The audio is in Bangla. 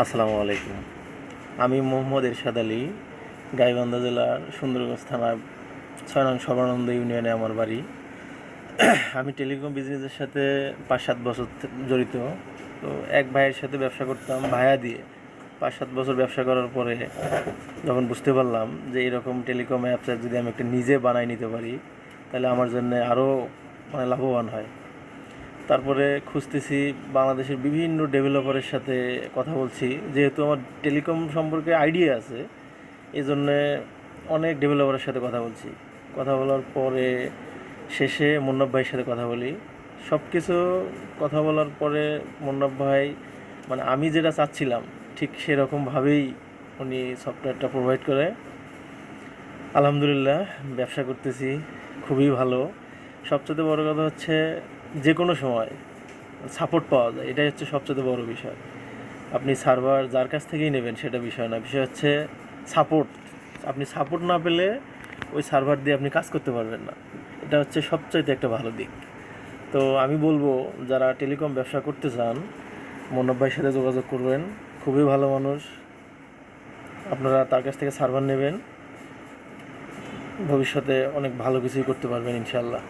আসসালামু আলাইকুম। আমি মোহাম্মদ এরশাদ আলী, গাইবান্ধা জেলার সুন্দরগঞ্জ থানার ৬ নং সর্বানন্দ ইউনিয়নে আমার বাড়ি। আমি টেলিকম বিজনেসের সাথে ৫-৭ বছর জড়িত। তো এক ভাইয়ের সাথে ব্যবসা করতাম ভায়া দিয়ে। ৫-৭ বছর ব্যবসা করার পরে যখন বুঝতে পারলাম যে এরকম টেলিকম অ্যাপস যদি আমি একটা নিজে বানাই নিতে পারি, তাহলে আমার জন্য আরও লাভবান হয়। তারপরে খুঁজতেছি, বাংলাদেশের বিভিন্ন ডেভেলপারের সাথে কথা বলছি, যেহেতু আমার টেলিকম সম্পর্কে আইডিয়া আছে এই জন্যে অনেক ডেভেলপারের সাথে কথা বলছি। কথা বলার পরে শেষে মুন্নাফ ভাইয়ের সাথে কথা বলি। সব কিছু কথা বলার পরে মুন্নাফ ভাই আমি যেটা চাচ্ছিলাম ঠিক সেরকমভাবেই উনি সফটওয়্যারটা প্রোভাইড করে। আলহামদুলিল্লাহ, ব্যবসা করতেছি খুবই ভালো। সবচেয়ে বড় কথা হচ্ছে যে কোনো সময় সাপোর্ট পাওয়া যায়, এটাই হচ্ছে সবচেয়ে বড় বিষয়। আপনি সার্ভার যার কাছ থেকেই নেবেন সেটা বিষয় না, বিষয় হচ্ছে সাপোর্ট। আপনি সাপোর্ট না পেলে ওই সার্ভার দিয়ে আপনি কাজ করতে পারবেন না। এটা হচ্ছে সবচাইতে একটা ভালো দিক। তো আমি বলবো, যারা টেলিকম ব্যবসা করতে চান মনোব ভাইয়ের সাথে যোগাযোগ করবেন। খুবই ভালো মানুষ, আপনারা তার কাছ থেকে সার্ভার নেবেন, ভবিষ্যতে অনেক ভালো কিছুই করতে পারবেন ইনশাল্লাহ।